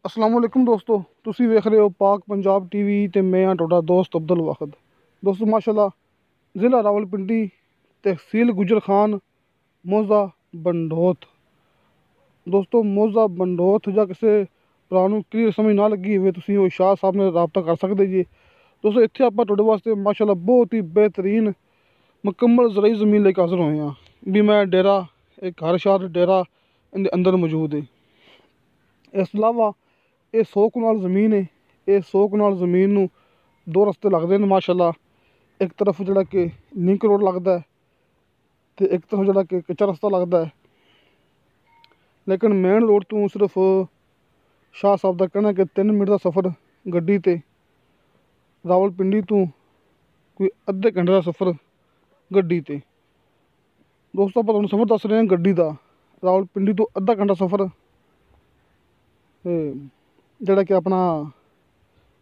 अस्सलाम वालेकुम दोस्तों, ਤੁਸੀਂ ਵੇਖ ਰਹੇ ਹੋ ਪਾਕ ਪੰਜਾਬ ਟੀਵੀ ਤੇ ਮੈਂ ਹਾਂ ਤੁਹਾਡਾ ਦੋਸਤ ਅਬਦੁਲ ਵਾਹਿਦ। ਦੋਸਤੋ ਮਾਸ਼ਾਅੱਲਾ ਜ਼ਿਲ੍ਹਾ ਰਾਵਲਪਿੰਡੀ ਤਹਿਸੀਲ ਗੁਜਰ ਖਾਨ ਮੋਜ਼ਾ ਬੰਡੋਤ। ਦੋਸਤੋ ਮੋਜ਼ਾ ਬੰਡੋਤ ਜਾਂ ਕਿਸੇ ਭਰਾ ਨੂੰ ਕਲੀਅਰ ਸਮਝ ਨਾ ਲੱਗੀ ਹੋਵੇ ਤੁਸੀਂ ਉਹ ਸ਼ਾਹ ਸਾਹਿਬ ਨਾਲ ਰਾਬਤਾ ਕਰ ਸਕਦੇ ਜੀ। ਦੋਸਤੋ ਇੱਥੇ ਆਪਾਂ ਤੁਹਾਡੇ ਵਾਸਤੇ ਮਾਸ਼ਾਅੱਲਾ ਬਹੁਤ ਹੀ ਬਿਹਤਰੀਨ ਮੁਕੰਮਲ ਜ਼ਰਾਈ ਜ਼ਮੀਨ ਲੈ ਕੇ ਹਾਜ਼ਰ ਹੋਏ ਹਾਂ ਵੀ ਮੈਂ ਡੇਰਾ ਇੱਕ ਹਰ ਸ਼ਾਹ ਡੇਰਾ ਇਹਦੇ ਅੰਦਰ ਮੌਜੂਦ ਹੈ। ਇਸ ਤੋਂ ਇਲਾਵਾ ਇਹ 100 ਕਨਾਲ ਜ਼ਮੀਨ ਹੈ। ਇਹ 100 ਕਨਾਲ ਜ਼ਮੀਨ ਨੂੰ ਦੋ ਰਸਤੇ ਲੱਗਦੇ ਨੇ ਮਾਸ਼ਾਅੱਲਾ। ਇੱਕ ਤਰਫ ਜਿਹੜਾ ਕਿ ਲਿੰਕ ਰੋਡ ਲੱਗਦਾ ਹੈ ਤੇ ਇੱਕ ਤਰਫ ਜਿਹੜਾ ਕਿ ਕੱਚਾ ਰਸਤਾ ਲੱਗਦਾ ਹੈ। ਲੇਕਿਨ ਮੇਨ ਰੋਡ ਤੋਂ ਸਿਰਫ ਸ਼ਾਹ ਸਾਹਿਬ ਦਾ ਕਹਿਣਾ ਕਿ 3 ਮਿੰਟ ਦਾ ਸਫ਼ਰ ਗੱਡੀ ਤੇ, ਰਾਵਲਪਿੰਡੀ ਤੋਂ ਕੋਈ ਅੱਧੇ ਘੰਟੇ ਦਾ ਸਫ਼ਰ ਗੱਡੀ ਤੇ। ਦੋਸਤੋ ਆਪਾਂ ਤੁਹਾਨੂੰ ਸਫ਼ਰ ਦੱਸ ਰਹੇ ਹਾਂ ਗੱਡੀ ਦਾ। ਰਾਵਲਪਿੰਡੀ ਤੋਂ ਅੱਧਾ ਘੰਟਾ ਸਫ਼ਰ ਜਿਹੜਾ ਕਿ ਆਪਣਾ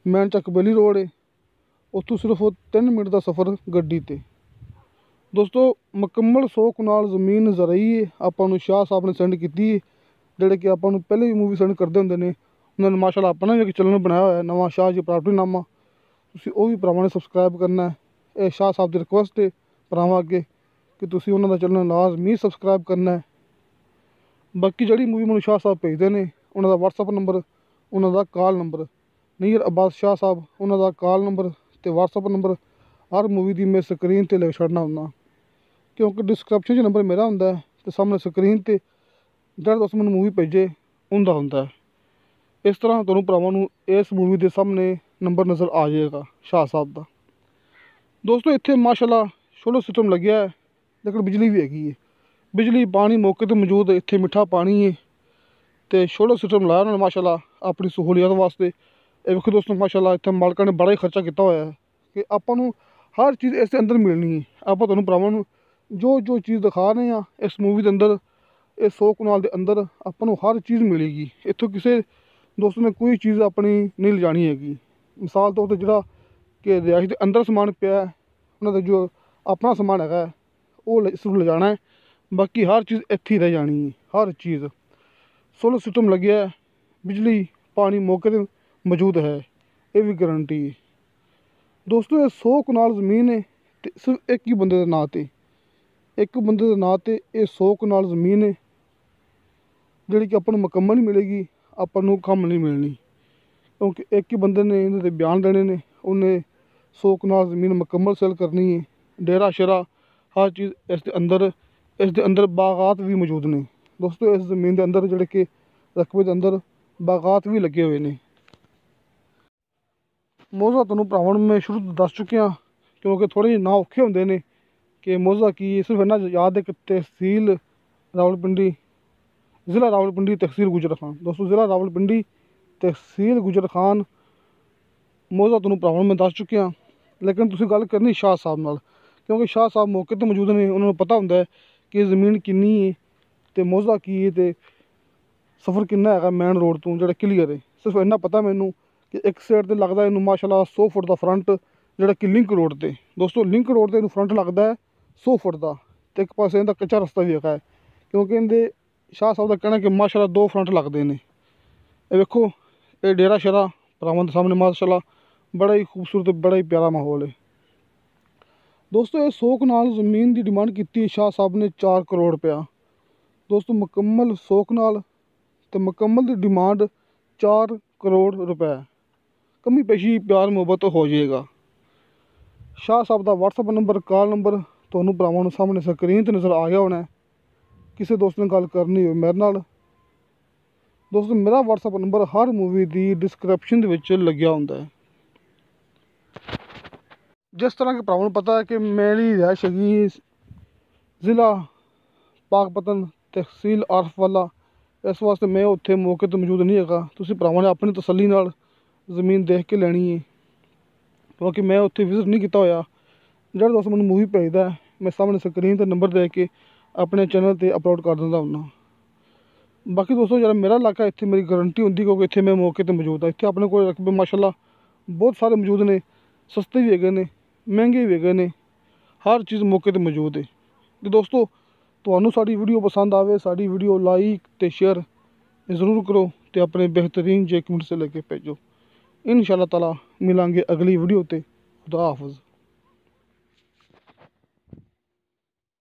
ਮੈਨ ਚੱਕ ਬੇਲੀ ਰੋਡ ਹੈ, ਉੱਥੋਂ ਸਿਰਫ 3 ਮਿੰਟ ਦਾ ਸਫ਼ਰ ਗੱਡੀ ਤੇ। ਦੋਸਤੋ ਮੁਕੰਮਲ 100 ਕਨਾਲ ਜ਼ਮੀਨ ਜ਼ਰਾਈ ਹੈ ਆਪਾਂ ਨੂੰ ਸ਼ਾਹ ਸਾਹਿਬ ਨੇ ਸੈਂਡ ਕੀਤੀ ਹੈ। ਜਿਹੜੇ ਕਿ ਆਪਾਂ ਨੂੰ ਪਹਿਲੇ ਵੀ ਮੂਵੀ ਸੈਂਡ ਕਰਦੇ ਹੁੰਦੇ ਨੇ। ਉਹਨਾਂ ਨੇ ਮਾਸ਼ਾਅੱਲਾ ਆਪਣਾ ਵੀ ਇੱਕ ਚੈਨਲ ਬਣਾਇਆ ਹੋਇਆ ਨਵਾਂ ਸ਼ਾਹ ਜੀ ਪ੍ਰਾਪਰਟੀ ਨਾਮਾ। ਤੁਸੀਂ ਉਹ ਵੀ ਭਰਾਵਾਂ ਨੇ ਸਬਸਕ੍ਰਾਈਬ ਕਰਨਾ ਹੈ। ਇਹ ਸ਼ਾਹ ਸਾਹਿਬ ਦੀ ਰਿਕੁਐਸਟ ਹੈ ਭਰਾਵਾਂ ਅੱਗੇ ਕਿ ਤੁਸੀਂ ਉਹਨਾਂ ਦਾ ਚੈਨਲ ਲਾਜ਼ਮੀ ਸਬਸਕ੍ਰਾਈਬ ਕਰਨਾ ਹੈ। ਬਾਕੀ ਜਿਹੜੀ ਮੂਵੀ ਮੈਨੂੰ ਸ਼ਾਹ ਸਾਹਿਬ ਭੇਜਦੇ ਨੇ ਉਹਨਾਂ ਦਾ WhatsApp ਨੰਬਰ, ਉਹਨਾਂ ਦਾ ਕਾਲ ਨੰਬਰ, ਨੀਰ ਅਬਾਸ ਸ਼ਾਹ ਸਾਹਿਬ ਉਹਨਾਂ ਦਾ ਕਾਲ ਨੰਬਰ ਅਤੇ WhatsApp ਨੰਬਰ ਹਰ ਮੂਵੀ ਦੀ ਮੈਂ ਸਕਰੀਨ 'ਤੇ ਲਿਖ ਛੱਡਣਾ ਹੁੰਦਾ, ਕਿਉਂਕਿ ਡਿਸਕ੍ਰਿਪਸ਼ਨ 'ਚ ਨੰਬਰ ਮੇਰਾ ਹੁੰਦਾ ਅਤੇ ਸਾਹਮਣੇ ਸਕਰੀਨ 'ਤੇ ਜਿਹੜਾ ਦੋਸਤ ਮੈਨੂੰ ਮੂਵੀ ਭੇਜੇ ਉਹਦਾ ਹੁੰਦਾ। ਇਸ ਤਰ੍ਹਾਂ ਤੁਹਾਨੂੰ ਭਰਾਵਾਂ ਨੂੰ ਇਸ ਮੂਵੀ ਦੇ ਸਾਹਮਣੇ ਨੰਬਰ ਨਜ਼ਰ ਆ ਜਾਏਗਾ ਸ਼ਾਹ ਸਾਹਿਬ ਦਾ। ਦੋਸਤੋ ਇੱਥੇ ਮਾਸ਼ਾਅੱਲਾ ਸੋਲਰ ਸਿਸਟਮ ਲੱਗਿਆ ਹੈ, ਲੇਕਿਨ ਬਿਜਲੀ ਵੀ ਹੈਗੀ ਹੈ। ਬਿਜਲੀ ਪਾਣੀ ਮੌਕੇ 'ਤੇ ਮੌਜੂਦ ਹੈ। ਇੱਥੇ ਮਿੱਠਾ ਪਾਣੀ ਹੈ ਅਤੇ ਸੋਲਰ ਸਿਸਟਮ ਲਾਇਆ ਉਹਨਾਂ ਨੇ ਮਾਸ਼ਾਅੱਲਾ ਆਪਣੀ ਸਹੂਲੀਅਤ ਵਾਸਤੇ। ਇਹ ਵੇਖੋ ਦੋਸਤੋ ਮਾਸ਼ਾਅੱਲਾ ਇੱਥੇ ਮਾਲਕਾਂ ਨੇ ਬੜਾ ਹੀ ਖਰਚਾ ਕੀਤਾ ਹੋਇਆ ਹੈ ਕਿ ਆਪਾਂ ਨੂੰ ਹਰ ਚੀਜ਼ ਇਸ ਦੇ ਅੰਦਰ ਮਿਲਣੀ ਹੈ। ਆਪਾਂ ਤੁਹਾਨੂੰ ਭਰਾਵਾਂ ਨੂੰ ਜੋ ਚੀਜ਼ ਦਿਖਾ ਰਹੇ ਹਾਂ ਇਸ ਮੂਵੀ ਦੇ ਅੰਦਰ, ਇਹ 100 ਕਨਾਲ ਦੇ ਅੰਦਰ ਆਪਾਂ ਨੂੰ ਹਰ ਚੀਜ਼ ਮਿਲੇਗੀ। ਇੱਥੋਂ ਕਿਸੇ ਦੋਸਤ ਨੇ ਕੋਈ ਚੀਜ਼ ਆਪਣੀ ਨਹੀਂ ਲਿਜਾਣੀ ਹੈਗੀ। ਮਿਸਾਲ ਤੌਰ 'ਤੇ ਜਿਹੜਾ ਕਿ ਰਿਹਾਇਸ਼ ਦੇ ਅੰਦਰ ਸਮਾਨ ਪਿਆ ਉਹਨਾਂ ਦਾ ਜੋ ਆਪਣਾ ਸਮਾਨ ਹੈਗਾ ਉਹ ਸਿਰਫ ਲਿਜਾਣਾ ਹੈ, ਬਾਕੀ ਹਰ ਚੀਜ਼ ਇੱਥੇ ਹੀ ਰਹਿ ਜਾਣੀ ਹੈ। ਹਰ ਚੀਜ਼ ਸੋਲਰ ਸਿਸਟਮ ਲੱਗਿਆ, ਬਿਜਲੀ ਪਾਣੀ ਮੌਕੇ 'ਤੇ ਮੌਜੂਦ ਹੈ, ਇਹ ਵੀ ਗਰੰਟੀ ਹੈ। ਦੋਸਤੋ ਇਹ 100 ਕਨਾਲ ਜ਼ਮੀਨ ਹੈ ਅਤੇ ਸਿਰਫ ਇੱਕ ਹੀ ਬੰਦੇ ਦੇ ਨਾਂ 'ਤੇ, ਇੱਕ ਬੰਦੇ ਦੇ ਨਾਂ 'ਤੇ ਇਹ 100 ਕਨਾਲ ਜ਼ਮੀਨ ਹੈ ਜਿਹੜੀ ਕਿ ਆਪਾਂ ਨੂੰ ਮੁਕੰਮਲ ਹੀ ਮਿਲੇਗੀ, ਆਪਾਂ ਨੂੰ ਕੰਮ ਨਹੀਂ ਮਿਲਣੀ, ਕਿਉਂਕਿ ਇੱਕ ਹੀ ਬੰਦੇ ਨੇ ਇਹਦੇ 'ਤੇ ਬਿਆਨ ਦੇਣੇ ਨੇ। ਉਹਨੇ 100 ਕਨਾਲ ਜ਼ਮੀਨ ਮੁਕੰਮਲ ਸੇਲ ਕਰਨੀ ਹੈ। ਡੇਰਾ ਸ਼ੇਰਾ ਹਰ ਚੀਜ਼ ਇਸ ਦੇ ਅੰਦਰ ਬਾਗਾਤ ਵੀ ਮੌਜੂਦ ਨੇ। ਦੋਸਤੋ ਇਸ ਜ਼ਮੀਨ ਦੇ ਅੰਦਰ ਜਿਹੜੇ ਕਿ ਰਕਬੇ ਦੇ ਅੰਦਰ ਬਾਗਾਤ ਵੀ ਲੱਗੇ ਹੋਏ ਨੇ। ਮੋਜ਼ਾ ਤੁਹਾਨੂੰ ਭਰਾਵਾਂ ਨੂੰ ਮੈਂ ਸ਼ੁਰੂ ਤੋਂ ਦੱਸ ਚੁੱਕਿਆ, ਕਿਉਂਕਿ ਥੋੜ੍ਹੇ ਜਿਹੇ ਨਾਂ ਔਖੇ ਹੁੰਦੇ ਨੇ ਕਿ ਮੋਜ਼ਾ ਕੀ, ਸਿਰਫ ਇਹਨਾਂ ਯਾਦ ਹੈ ਕਿ ਤਹਿਸੀਲ ਰਾਵਲਪਿੰਡੀ, ਜ਼ਿਲ੍ਹਾ ਰਾਵਲਪਿੰਡੀ ਤਹਿਸੀਲ ਗੁਜਰ ਖਾਨ। ਦੋਸਤੋ ਜ਼ਿਲ੍ਹਾ ਰਾਵਲਪਿੰਡੀ ਤਹਿਸੀਲ ਗੁਜਰ ਖਾਨ ਮੋਜ਼ਾ ਤੁਹਾਨੂੰ ਭਰਾਵਾਂ ਨੂੰ ਮੈਂ ਦੱਸ ਚੁੱਕਿਆ। ਲੇਕਿਨ ਤੁਸੀਂ ਗੱਲ ਕਰਨੀ ਸ਼ਾਹ ਸਾਹਿਬ ਨਾਲ, ਕਿਉਂਕਿ ਸ਼ਾਹ ਸਾਹਿਬ ਮੌਕੇ 'ਤੇ ਮੌਜੂਦ ਨੇ। ਉਹਨਾਂ ਨੂੰ ਪਤਾ ਹੁੰਦਾ ਹੈ ਕਿ ਜ਼ਮੀਨ ਕਿੰਨੀ ਹੈ ਅਤੇ ਮੋਜ਼ਾ ਕੀ ਹੈ ਅਤੇ ਸਫ਼ਰ ਕਿੰਨਾ ਹੈਗਾ ਮੈਨ ਰੋਡ ਤੋਂ ਜਿਹੜਾ ਕਲੀਅਰ ਹੈ। ਸਿਰਫ ਇੰਨਾ ਪਤਾ ਮੈਨੂੰ ਕਿ ਇੱਕ ਸਾਈਡ 'ਤੇ ਲੱਗਦਾ ਇਹਨੂੰ ਮਾਸ਼ਾਅੱਲਾ 100 ਫੁੱਟ ਦਾ ਫਰੰਟ, ਜਿਹੜਾ ਕਿ ਲਿੰਕ ਰੋਡ 'ਤੇ। ਦੋਸਤੋ ਲਿੰਕ ਰੋਡ 'ਤੇ ਇਹਨੂੰ ਫਰੰਟ ਲੱਗਦਾ ਹੈ 100 ਫੁੱਟ ਦਾ, ਅਤੇ ਇੱਕ ਪਾਸੇ ਇਹਦਾ ਕੱਚਾ ਰਸਤਾ ਵੀ ਹੈਗਾ ਹੈ, ਕਿਉਂਕਿ ਇਹਦੇ ਸ਼ਾਹ ਸਾਹਿਬ ਦਾ ਕਹਿਣਾ ਕਿ ਮਾਸ਼ਾਅੱਲਾ 2 ਫਰੰਟ ਲੱਗਦੇ ਨੇ। ਇਹ ਵੇਖੋ ਇਹ ਡੇਰਾ ਸ਼ੇਰਾ ਭਰਾਵਾਂ ਦੇ ਸਾਹਮਣੇ ਮਾਸ਼ਾਅੱਲਾ ਬੜਾ ਹੀ ਖੂਬਸੂਰਤ, ਬੜਾ ਹੀ ਪਿਆਰਾ ਮਾਹੌਲ ਹੈ। ਦੋਸਤੋ ਇਹ 100 ਕਨਾਲ ਜ਼ਮੀਨ ਦੀ ਡਿਮਾਂਡ ਕੀਤੀ ਸ਼ਾਹ ਸਾਹਿਬ ਨੇ 4 ਕਰੋੜ ਰੁਪਇਆ। ਦੋਸਤੋ ਮੁਕੰਮਲ 100 ਕਨਾਲ ਅਤੇ ਮੁਕੰਮਲ ਦੀ ਡਿਮਾਂਡ 4 ਕਰੋੜ ਰੁਪਏ। ਕਮੀ ਪੇਸ਼ੀ ਪਿਆਰ ਮੁਹੱਬਤ ਹੋ ਜਾਏਗਾ। ਸ਼ਾਹ ਸਾਹਿਬ ਦਾ WhatsApp ਨੰਬਰ, ਕਾਲ ਨੰਬਰ ਤੁਹਾਨੂੰ ਭਰਾਵਾਂ ਨੂੰ ਸਾਹਮਣੇ ਸਕਰੀਨ 'ਤੇ ਨਜ਼ਰ ਆ ਗਿਆ ਹੋਣਾ। ਕਿਸੇ ਦੋਸਤ ਨੇ ਗੱਲ ਕਰਨੀ ਹੋਵੇ ਮੇਰੇ ਨਾਲ, ਦੋਸਤੋ ਮੇਰਾ WhatsApp ਨੰਬਰ ਹਰ ਮੂਵੀ ਦੀ ਡਿਸਕ੍ਰਿਪਸ਼ਨ ਦੇ ਵਿੱਚ ਲੱਗਿਆ ਹੁੰਦਾ ਹੈ। ਜਿਸ ਤਰ੍ਹਾਂ ਕਿ ਭਰਾਵਾਂ ਨੂੰ ਪਤਾ ਹੈ ਕਿ ਮੇਰੀ ਰਿਹਾਇਸ਼ ਹੈਗੀ ਜ਼ਿਲ੍ਹਾ ਪਾਕਪਤਨ ਤਹਿਸੀਲ ਆਰਫਵਾਲਾ, ਇਸ ਵਾਸਤੇ ਮੈਂ ਉੱਥੇ ਮੌਕੇ 'ਤੇ ਮੌਜੂਦ ਨਹੀਂ ਹੈਗਾ। ਤੁਸੀਂ ਭਰਾਵਾਂ ਨੇ ਆਪਣੀ ਤਸੱਲੀ ਨਾਲ ਜ਼ਮੀਨ ਦੇਖ ਕੇ ਲੈਣੀ ਹੈ, ਕਿਉਂਕਿ ਮੈਂ ਉੱਥੇ ਵਿਜ਼ਿਟ ਨਹੀਂ ਕੀਤਾ ਹੋਇਆ। ਜਿਹੜਾ ਦੋਸਤ ਮੈਨੂੰ ਮੂਵੀ ਭੇਜਦਾ ਮੈਂ ਸਾਹਮਣੇ ਸਕਰੀਨ 'ਤੇ ਨੰਬਰ ਦੇ ਕੇ ਆਪਣੇ ਚੈਨਲ 'ਤੇ ਅਪਲੋਡ ਕਰ ਦਿੰਦਾ ਹੁੰਦਾ। ਬਾਕੀ ਦੋਸਤੋ ਜਿਹੜਾ ਮੇਰਾ ਇਲਾਕਾ ਇੱਥੇ ਮੇਰੀ ਗਰੰਟੀ ਹੁੰਦੀ, ਕਿਉਂਕਿ ਇੱਥੇ ਮੈਂ ਮੌਕੇ 'ਤੇ ਮੌਜੂਦ ਹਾਂ। ਇੱਥੇ ਆਪਣੇ ਕੋਲ ਰਕਬੇ ਮਾਸ਼ਾਅੱਲਾ ਬਹੁਤ ਸਾਰੇ ਮੌਜੂਦ ਨੇ, ਸਸਤੇ ਵੀ ਹੈਗੇ ਨੇ, ਮਹਿੰਗੇ ਵੀ ਹੈਗੇ ਨੇ, ਹਰ ਚੀਜ਼ ਮੌਕੇ 'ਤੇ ਮੌਜੂਦ ਹੈ। ਅਤੇ ਦੋਸਤੋ ਤੁਹਾਨੂੰ ਸਾਡੀ ਵੀਡੀਓ ਪਸੰਦ ਆਵੇ, ਸਾਡੀ ਵੀਡੀਓ ਲਾਈਕ ਅਤੇ ਸ਼ੇਅਰ ज़रूर करो तो अपने बेहतरीन जे कमेंट से लेके भेजो। इंशाअल्लाह ताला मिलांगे अगली वीडियो ते। खुदा हाफिज़।